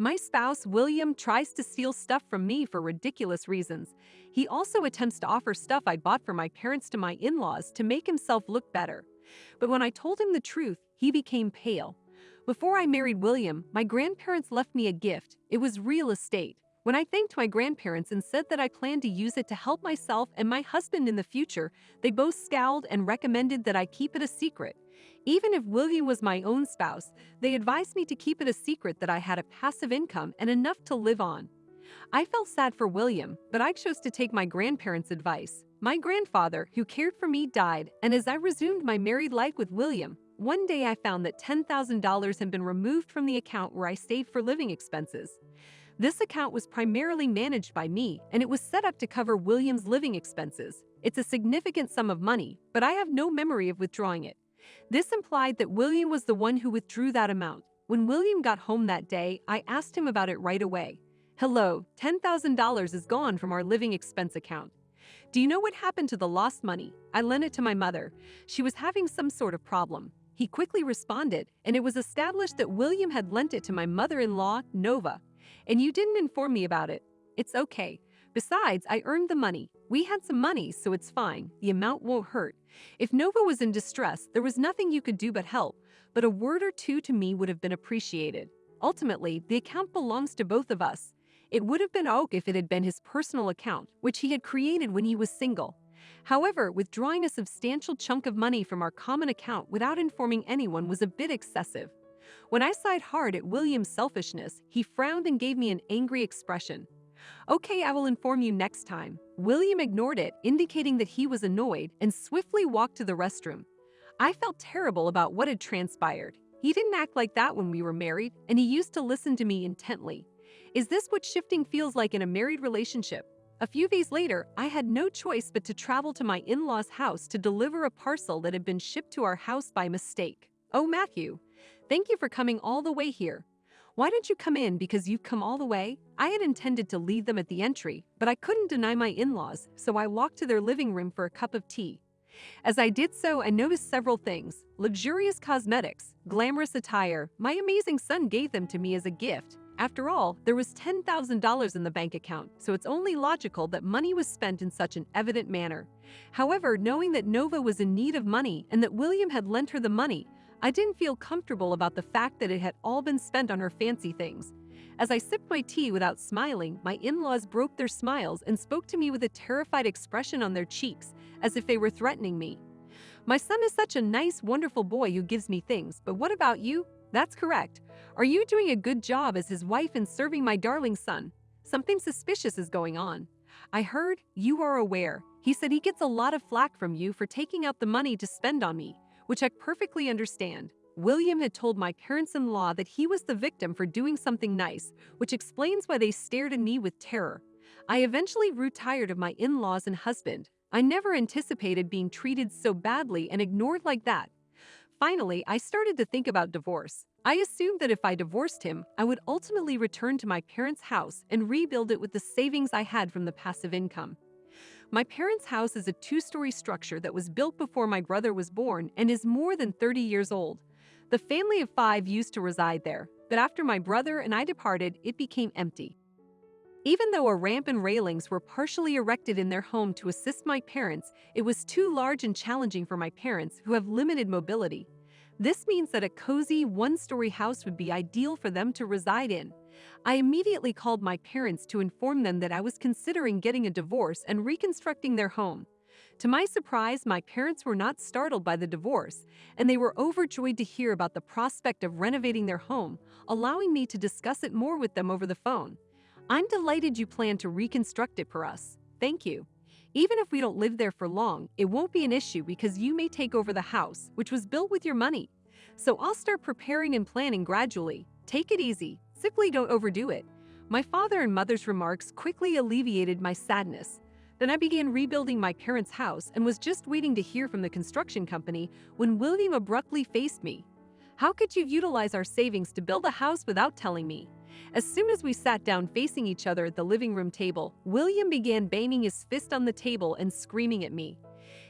My spouse, William, tries to steal stuff from me for ridiculous reasons. He also attempts to offer stuff I bought for my parents to my in-laws to make himself look better. But when I told him the truth, he became pale. Before I married William, my grandparents left me a gift. It was real estate. When I thanked my grandparents and said that I planned to use it to help myself and my husband in the future, they both scowled and recommended that I keep it a secret. Even if William was my own spouse, they advised me to keep it a secret that I had a passive income and enough to live on. I felt sad for William, but I chose to take my grandparents' advice. My grandfather, who cared for me, died, and as I resumed my married life with William, one day I found that $10,000 had been removed from the account where I saved for living expenses. This account was primarily managed by me, and it was set up to cover William's living expenses. It's a significant sum of money, but I have no memory of withdrawing it. This implied that William was the one who withdrew that amount. When William got home that day, I asked him about it right away. "Hello, $10,000 is gone from our living expense account. Do you know what happened to the lost money? I lent it to my mother. She was having some sort of problem." He quickly responded, and it was established that William had lent it to my mother-in-law, Nova. "And you didn't inform me about it." "It's okay. Besides, I earned the money. We had some money, so it's fine. The amount won't hurt. If Nova was in distress, there was nothing you could do but help, but a word or two to me would have been appreciated. Ultimately, the account belongs to both of us. It would have been okay if it had been his personal account, which he had created when he was single. However, withdrawing a substantial chunk of money from our common account without informing anyone was a bit excessive. When I sighed hard at William's selfishness, he frowned and gave me an angry expression. "Okay, I will inform you next time." William ignored it, indicating that he was annoyed, and swiftly walked to the restroom. I felt terrible about what had transpired. He didn't act like that when we were married, and he used to listen to me intently. Is this what shifting feels like in a married relationship? A few days later, I had no choice but to travel to my in-laws' house to deliver a parcel that had been shipped to our house by mistake. "Oh, Matthew, thank you for coming all the way here. Why didn't you come in because you've come all the way?" I had intended to leave them at the entry, but I couldn't deny my in-laws, so I walked to their living room for a cup of tea. As I did so, I noticed several things: luxurious cosmetics, glamorous attire. My amazing son gave them to me as a gift. After all, there was $10,000 in the bank account, so it's only logical that money was spent in such an evident manner. However, knowing that Nova was in need of money and that William had lent her the money, I didn't feel comfortable about the fact that it had all been spent on her fancy things. As I sipped my tea without smiling, my in-laws broke their smiles and spoke to me with a terrified expression on their cheeks, as if they were threatening me. "My son is such a nice, wonderful boy who gives me things, but what about you?" "That's correct. Are you doing a good job as his wife in serving my darling son?" "Something suspicious is going on. I heard you are aware. He said he gets a lot of flack from you for taking out the money to spend on me, which I perfectly understand." William had told my parents-in-law that he was the victim for doing something nice, which explains why they stared at me with terror. I eventually grew tired of my in-laws and husband. I never anticipated being treated so badly and ignored like that. Finally, I started to think about divorce. I assumed that if I divorced him, I would ultimately return to my parents' house and rebuild it with the savings I had from the passive income. My parents' house is a two-story structure that was built before my brother was born and is more than 30 years old. The family of 5 used to reside there, but after my brother and I departed, it became empty. Even though a ramp and railings were partially erected in their home to assist my parents, it was too large and challenging for my parents, who have limited mobility. This means that a cozy, one-story house would be ideal for them to reside in. I immediately called my parents to inform them that I was considering getting a divorce and reconstructing their home. To my surprise, my parents were not startled by the divorce, and they were overjoyed to hear about the prospect of renovating their home, allowing me to discuss it more with them over the phone. "I'm delighted you plan to reconstruct it for us. Thank you. Even if we don't live there for long, it won't be an issue because you may take over the house, which was built with your money. So I'll start preparing and planning gradually. Take it easy. Simply don't overdo it." My father and mother's remarks quickly alleviated my sadness. Then I began rebuilding my parents' house and was just waiting to hear from the construction company when William abruptly faced me. "How could you utilize our savings to build a house without telling me?" As soon as we sat down facing each other at the living room table, William began banging his fist on the table and screaming at me.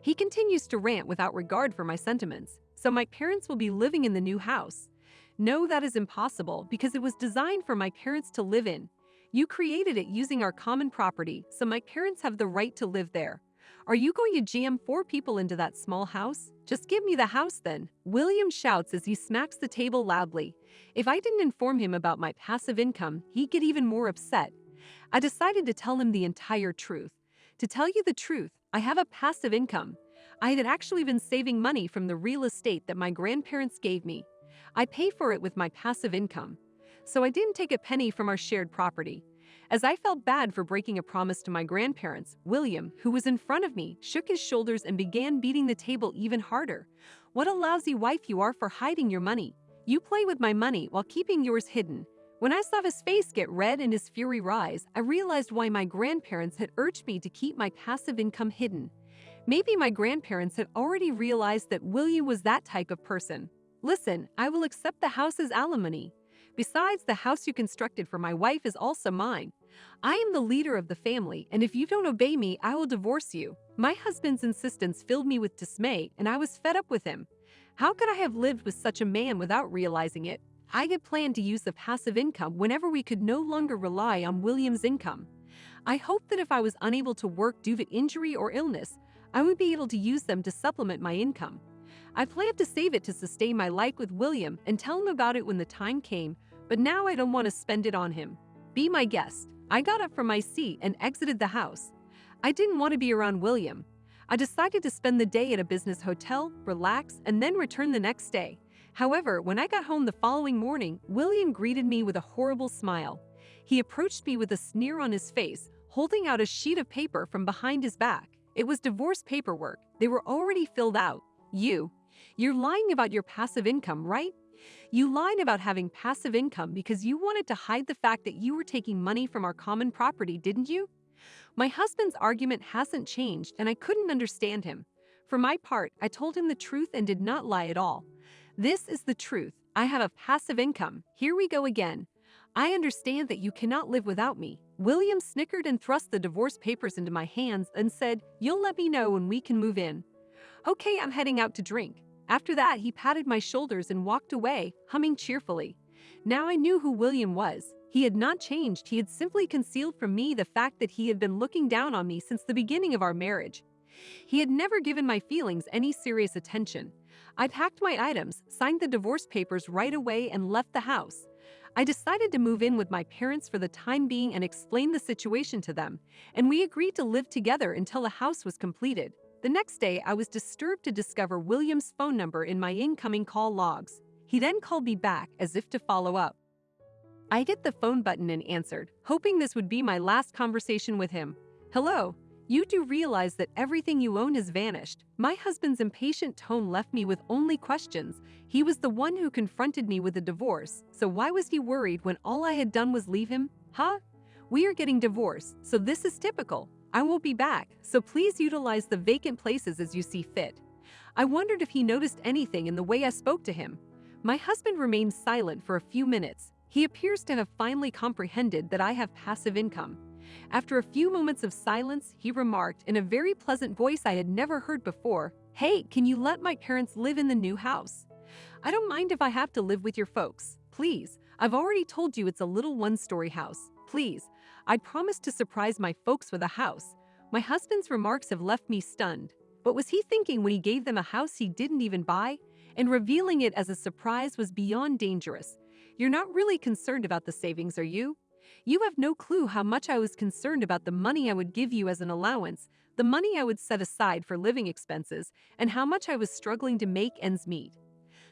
He continues to rant without regard for my sentiments. "So my parents will be living in the new house. No, that is impossible because it was designed for my parents to live in. You created it using our common property, so my parents have the right to live there. Are you going to jam 4 people into that small house? Just give me the house then, William shouts as he smacks the table loudly. If I didn't inform him about my passive income, he'd get even more upset. I decided to tell him the entire truth. To tell you the truth, I have a passive income. I had actually been saving money from the real estate that my grandparents gave me. I pay for it with my passive income. So I didn't take a penny from our shared property. As I felt bad for breaking a promise to my grandparents, William, who was in front of me, shook his shoulders and began beating the table even harder. What a lousy wife you are for hiding your money. You play with my money while keeping yours hidden. When I saw his face get red and his fury rise, I realized why my grandparents had urged me to keep my passive income hidden. Maybe my grandparents had already realized that William was that type of person. Listen, I will accept the house as alimony. Besides, the house you constructed for my wife is also mine. I am the leader of the family, and if you don't obey me, I will divorce you. My husband's insistence filled me with dismay, and I was fed up with him. How could I have lived with such a man without realizing it? I had planned to use the passive income whenever we could no longer rely on William's income. I hoped that if I was unable to work due to injury or illness, I would be able to use them to supplement my income. I planned to save it to sustain my life with William and tell him about it when the time came, but now I don't want to spend it on him. Be my guest. I got up from my seat and exited the house. I didn't want to be around William. I decided to spend the day at a business hotel, relax, and then return the next day. However, when I got home the following morning, William greeted me with a horrible smile. He approached me with a sneer on his face, holding out a sheet of paper from behind his back. It was divorce paperwork. They were already filled out. You're lying about your passive income, right? You lied about having passive income because you wanted to hide the fact that you were taking money from our common property, didn't you? My husband's argument hasn't changed, and I couldn't understand him. For my part, I told him the truth and did not lie at all. This is the truth. I have a passive income. Here we go again. I understand that you cannot live without me. William snickered and thrust the divorce papers into my hands and said, "You'll let me know when we can move in." Okay, I'm heading out to drink. After that, he patted my shoulders and walked away, humming cheerfully. Now I knew who William was. He had not changed. He had simply concealed from me the fact that he had been looking down on me since the beginning of our marriage. He had never given my feelings any serious attention. I packed my items, signed the divorce papers right away, and left the house. I decided to move in with my parents for the time being and explain the situation to them, and we agreed to live together until the house was completed. The next day, I was disturbed to discover William's phone number in my incoming call logs. He then called me back as if to follow up. I hit the phone button and answered, hoping this would be my last conversation with him. "Hello. You do realize that everything you own has vanished." My husband's impatient tone left me with only questions. He was the one who confronted me with a divorce, so why was he worried when all I had done was leave him? Huh? We are getting divorced, so this is typical. I won't be back, so please utilize the vacant places as you see fit. I wondered if he noticed anything in the way I spoke to him. My husband remained silent for a few minutes. He appears to have finally comprehended that I have passive income. After a few moments of silence, he remarked in a very pleasant voice I had never heard before, "Hey, can you let my parents live in the new house? I don't mind if I have to live with your folks. Please, I've already told you it's a little one-story house. Please, I promised to surprise my folks with a house." My husband's remarks have left me stunned. What was he thinking when he gave them a house he didn't even buy? And revealing it as a surprise was beyond dangerous. You're not really concerned about the savings, are you? You have no clue how much I was concerned about the money I would give you as an allowance, the money I would set aside for living expenses, and how much I was struggling to make ends meet.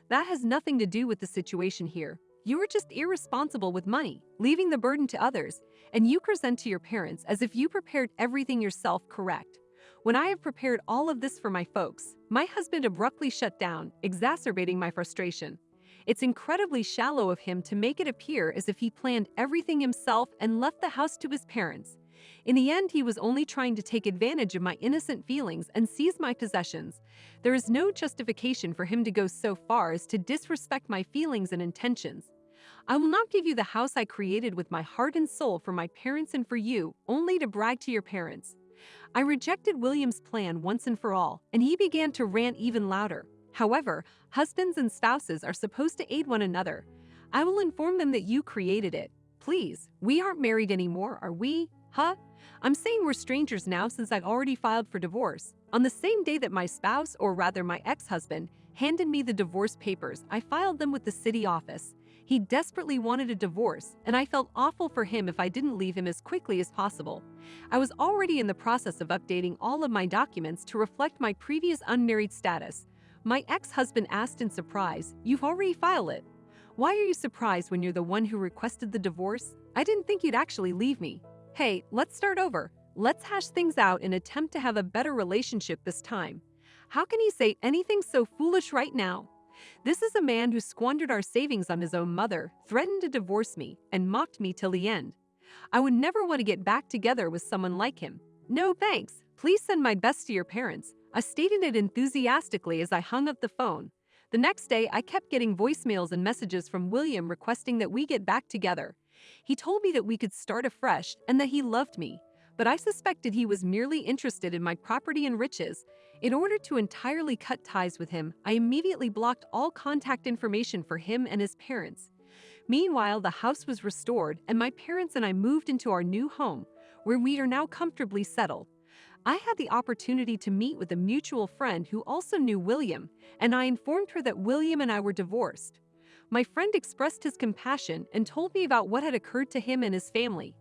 That has nothing to do with the situation here. You are just irresponsible with money, leaving the burden to others, and you present to your parents as if you prepared everything yourself. Correct. When I have prepared all of this for my folks, my husband abruptly shut down, exacerbating my frustration. It's incredibly shallow of him to make it appear as if he planned everything himself and left the house to his parents. In the end, he was only trying to take advantage of my innocent feelings and seize my possessions. There is no justification for him to go so far as to disrespect my feelings and intentions. I will not give you the house I created with my heart and soul for my parents and for you, only to brag to your parents. I rejected William's plan once and for all, and he began to rant even louder. However, husbands and spouses are supposed to aid one another. I will inform them that you created it. Please, we aren't married anymore, are we? Huh? I'm saying we're strangers now since I've already filed for divorce. On the same day that my spouse, or rather my ex-husband, handed me the divorce papers, I filed them with the city office. He desperately wanted a divorce, and I felt awful for him if I didn't leave him as quickly as possible. I was already in the process of updating all of my documents to reflect my previous unmarried status. My ex-husband asked in surprise, "You've already filed it? Why are you surprised when you're the one who requested the divorce? I didn't think you'd actually leave me. Hey, let's start over. Let's hash things out and attempt to have a better relationship this time." How can he say anything so foolish right now? This is a man who squandered our savings on his own mother, threatened to divorce me, and mocked me till the end. I would never want to get back together with someone like him. No thanks. Please send my best to your parents. I stated it enthusiastically as I hung up the phone. The next day, I kept getting voicemails and messages from William requesting that we get back together. He told me that we could start afresh and that he loved me, but I suspected he was merely interested in my property and riches. In order to entirely cut ties with him, I immediately blocked all contact information for him and his parents. Meanwhile, the house was restored and my parents and I moved into our new home, where we are now comfortably settled. I had the opportunity to meet with a mutual friend who also knew William, and I informed her that William and I were divorced. My friend expressed his compassion and told me about what had occurred to him and his family.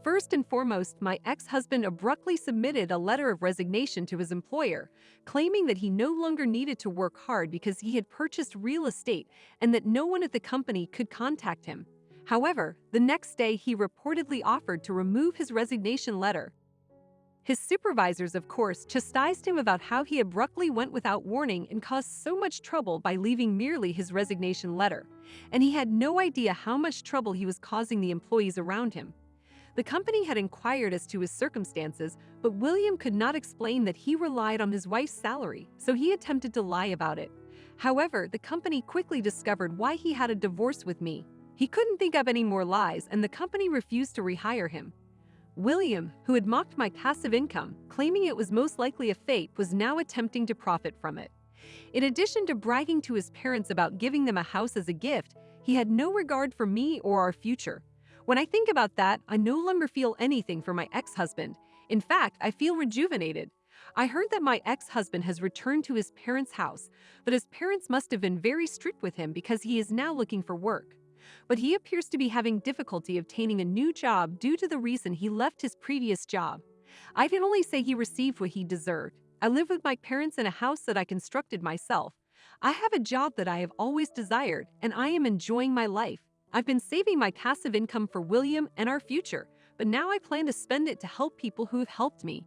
First and foremost, my ex-husband abruptly submitted a letter of resignation to his employer, claiming that he no longer needed to work hard because he had purchased real estate and that no one at the company could contact him. However, the next day he reportedly offered to remove his resignation letter. His supervisors, of course, chastised him about how he abruptly went without warning and caused so much trouble by leaving merely his resignation letter, and he had no idea how much trouble he was causing the employees around him. The company had inquired as to his circumstances, but William could not explain that he relied on his wife's salary, so he attempted to lie about it. However, the company quickly discovered why he had a divorce with me. He couldn't think up any more lies, and the company refused to rehire him. William, who had mocked my passive income, claiming it was most likely a fake, was now attempting to profit from it. In addition to bragging to his parents about giving them a house as a gift, he had no regard for me or our future. When I think about that, I no longer feel anything for my ex-husband. In fact, I feel rejuvenated. I heard that my ex-husband has returned to his parents' house, but his parents must have been very strict with him because he is now looking for work. But he appears to be having difficulty obtaining a new job due to the reason he left his previous job. I can only say he received what he deserved. I live with my parents in a house that I constructed myself. I have a job that I have always desired, and I am enjoying my life. I've been saving my passive income for William and our future, but now I plan to spend it to help people who have helped me.